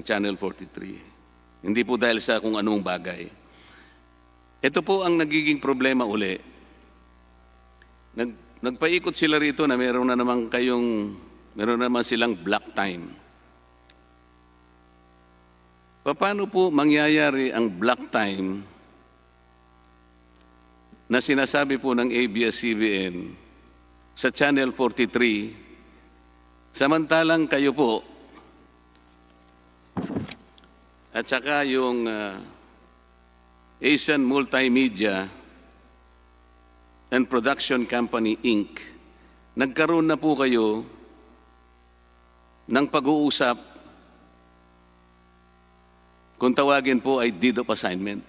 Channel 43. Hindi po dahil sa kung anong bagay. Ito po ang nagiging problema uli. Nagpaikot sila rito na meron na naman silang black time. Paano po mangyayari ang black time na sinasabi po ng ABS-CBN sa Channel 43 samantalang kayo po at saka yung Asian Multimedia and Production Company, Inc., nagkaroon na po kayo ng pag-uusap, kung tawagin po ay deed of assignment.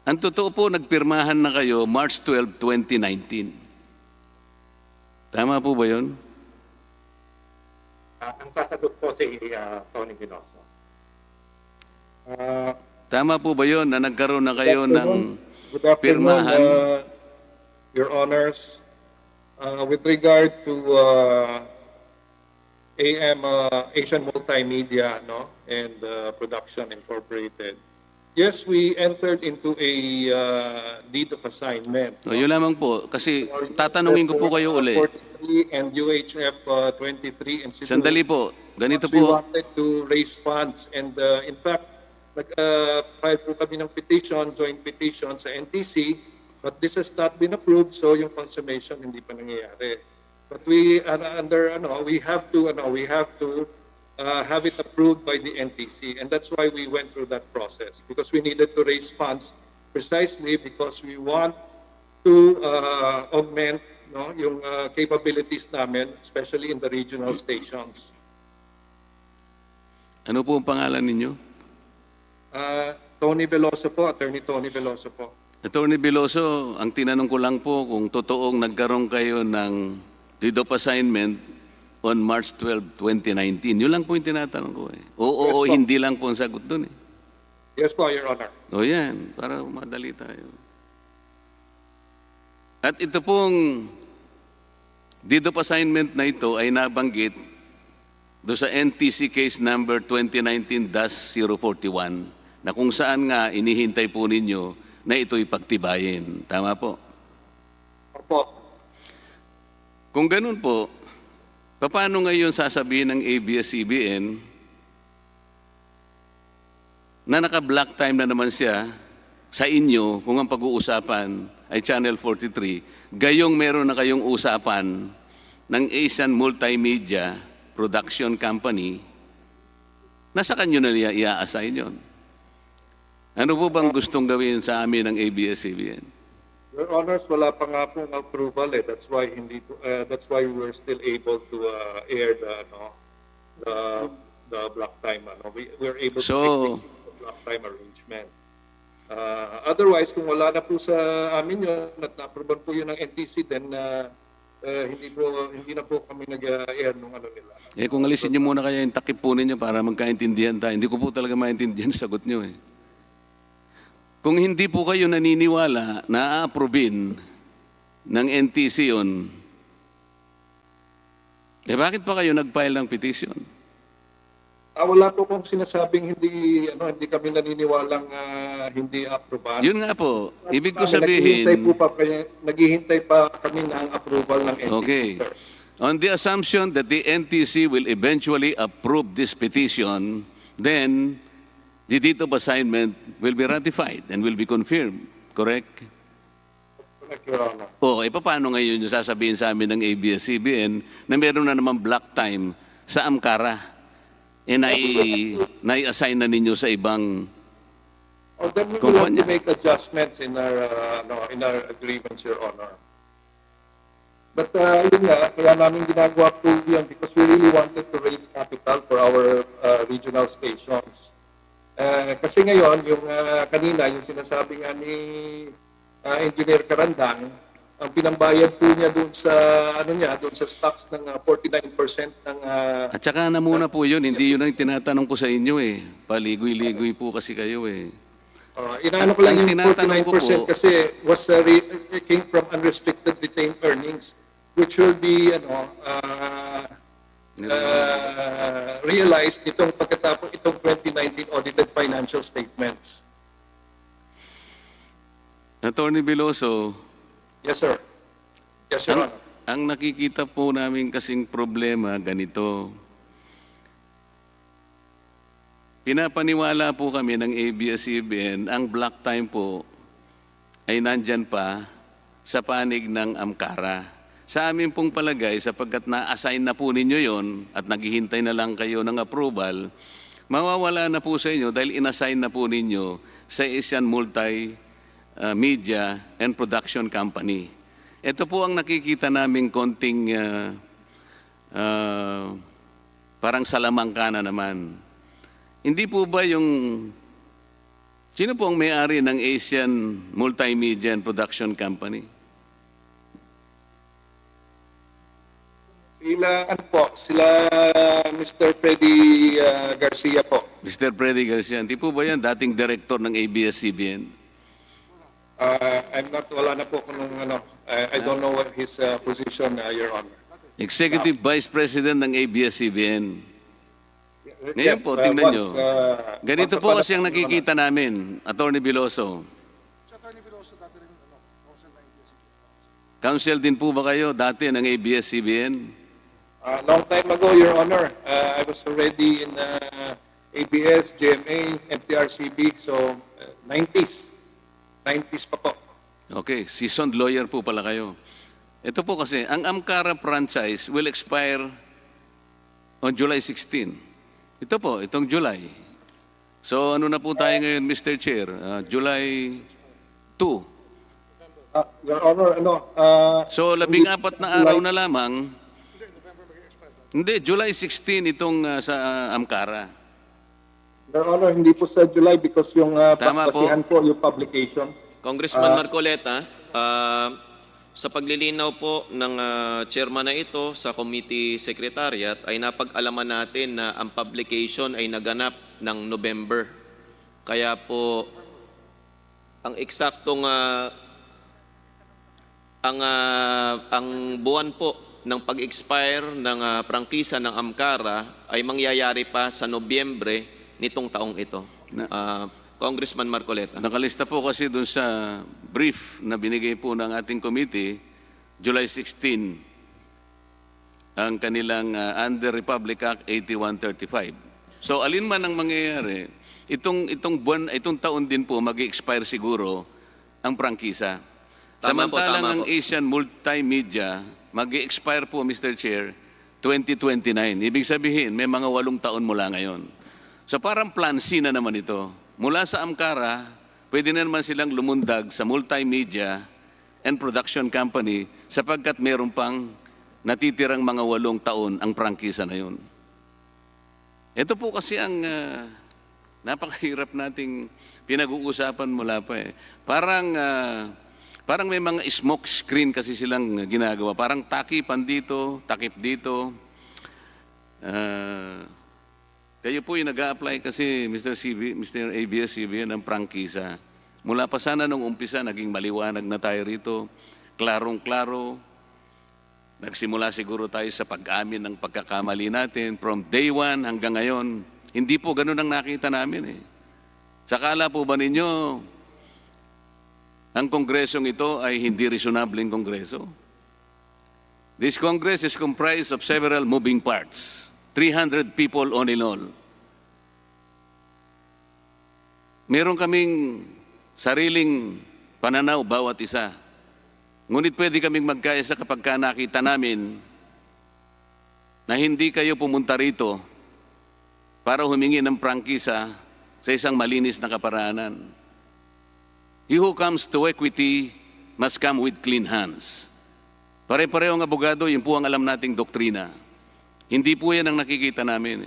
Ang totoo po, nagpirmahan na kayo March 12, 2019. Tama po ba yun? Ang sasagot po si Tony Ginoso. Tama po ba yun na nagkaroon na kayo ng Good afternoon, pirmahan? Your Honors. With regard to Asian Multimedia and Production Incorporated, Yes, we entered into a deed of assignment. O, yun lamang po. Kasi tatanungin ko po kayo uli. 43 and UHF 23 and Sandali po. Ganito we po. wanted to raise funds and in fact, nag-file po kami ng petition, joint petition sa NTC, but this has not been approved, so yung consummation hindi pa nangyayari. But we have to have it approved by the NTC, and that's why we went through that process, because we needed to raise funds precisely because we want to augment yung capabilities namin, especially in the regional stations. Ano po ang pangalan ninyo? Tony Veloso po, Attorney Tony Veloso po. Attorney Biloso, ang tinanong ko lang po kung totoong nagkaroon kayo ng deed of assignment on March 12, 2019. Yun lang po yung tinatanong ko eh. Oo, Yes, po. hindi lang po ang sagot dun eh. Yes po, Your Honor. O yan, para madali tayo. At ito pong deed of assignment na ito ay nabanggit do sa NTC case number 2019-041 na kung saan nga inihintay po ninyo na ito'y pagtibayin. Tama po? Opo. Kung ganun po, paano ngayon sasabihin ng ABS-CBN na naka-black time na naman siya sa inyo kung ang pag-uusapan ay Channel 43, gayong meron na kayong usapan ng Asian Multimedia Production Company, nasa kanyo na i-assign yun? Ano po bang gustong gawin sa amin ng ABS-CBN? Your Honors, wala pa nga pong approval eh. That's why we're still able to air the block time. We're able to execute the block time arrangement. Otherwise, kung wala na po sa amin yun at na-approval po yun ng NTC, then hindi na po kami nag-air nung ano nila. Eh kung alisin niyo muna kaya yung takip po ninyo para magkaintindihan tayo. Hindi ko po talaga maintindihan ang sagot niyo eh. Kung hindi po kayo naniniwala na a-approvein ng NTC yun, eh bakit pa kayo nag-file ng petition? Wala po kong sinasabing hindi kami naniniwalang hindi aprobahan. Yun nga po. Ibig ko sabihin... Naghihintay pa kami ng approval ng NTC. Okay. Sir. On the assumption that the NTC will eventually approve this petition, then the deed of assignment will be ratified and will be confirmed. Correct? Correct, Your Honor. Paano ngayon yung sasabihin sa amin ng ABS-CBN na meron na naman block time sa Amcara? Nai-assign na ninyo sa ibang Then we will have kumpanya. to make adjustments in our agreements, Your Honor. But yun nga, kaya namin ginagawa po yan because we really wanted to raise capital for our regional stations. Kasi ngayon, yung kanina, yung sinasabi nga ni Engineer Carandang, ang pinambayad po niya doon sa doon sa stocks ng 49% ng At saka na muna po yun, hindi yun ang tinatanong ko sa inyo eh. Paligoy-ligoy po kasi kayo eh. inaano ko lang Ang yung tinatanong ko 49% po- kasi came from unrestricted retained earnings which will be realized pagkatapos itong 2019 audited financial statements. Attorney Biloso, Yes, sir. Yes, Your Honor. ang nakikita po namin kasing problema ganito. Pinapaniwala po kami ng ABS-CBN, ang block time po ay nandyan pa sa panig ng Amcara. Sa amin pong palagay, sapagkat na-assign na po ninyo yon at naghihintay na lang kayo ng approval, mawawala na po sa inyo dahil inassign na po ninyo sa Asian Multimedia and Production Company. Ito po ang nakikita naming konting parang salamangka na naman. Hindi po ba sino po ang may-ari ng Asian Multimedia and Production Company? Sila Mr. Freddy Garcia po. Mr. Freddy Garcia, hindi po ba yan dating director ng ABS-CBN? Wala na po kung I don't know what his position, Your Honor. Executive Vice President ng ABS-CBN. Ngayon po, tingnan nyo. Ganito once po upon a kasi ang time, Your Honor. nakikita namin, Attorney Veloso. Counsel din po ba kayo dati ng ABS-CBN? Long time ago, Your Honor, I was already in ABS, GMA, MTRCB, so 90s. 90s pa po. Okay, seasoned lawyer po pala kayo. Ito po kasi, ang Amcara franchise will expire on July 16. Ito po, itong July. So ano na po tayo ngayon, Mr. Chair? July 2. Your Honor, So 14 na araw na lamang. Hindi, July 16 itong sa Amcara. Your Honor, hindi po sa July because yung Tama po. basihan po yung publication. Congressman Marcoleta, sa paglilinaw po ng chairman na ito sa committee secretariat ay napag-alaman natin na ang publication ay naganap ng November. Kaya po ang eksaktong ang buwan po ng pag-expire ng prangkisa ng Amcara ay mangyayari pa sa Nobyembre nitong taong ito. Congressman Marcoleta. Nakalista po kasi dun sa brief na binigay po ng ating committee, July 16, ang kanilang under Republic Act 8135. So alin man ang mangyayari, itong taon din po mag-expire siguro ang prangkisa. Tama po, Samantalang tama ang po. Asian Multimedia mag-expire po, Mr. Chair, 2029. Ibig sabihin, may mga 8 taon mula ngayon. So parang plan C na naman ito. Mula sa Amcara, pwede na naman silang lumundag sa multimedia and production company sapagkat meron pang natitirang mga 8 taon ang prangkisa na yun. Ito po kasi ang napakahirap nating pinag-uusapan mula pa eh. Parang may mga smoke screen kasi silang ginagawa. Parang takipan dito, takip dito. Kayo po yung nag-a-apply kasi Mr. ABS-CBN ng prangkisa. Mula pa sana nung umpisa, naging maliwanag na tayo rito. Klarong-klaro. Nagsimula siguro tayo sa pag-amin ng pagkakamali natin. From day 1 hanggang ngayon, hindi po ganun ang nakita namin eh. Sakala po ba ninyo, ang kongresong ito ay hindi reasonabling kongreso? This Congress is comprised of several moving parts. 300 people on in all. Meron kaming sariling pananaw bawat isa. Ngunit pwede kaming magkaisa kapag nakita namin na hindi kayo pumunta rito para humingi ng prangkisa sa isang malinis na kaparaanan. He who comes to equity must come with clean hands. Pare-parehong abogado, yun po ang alam nating doktrina. Hindi po yan ang nakikita namin.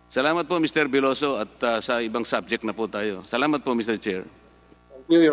Salamat po, Mr. Veloso, at sa ibang subject na po tayo. Salamat po, Mr. Chair. Thank you, Your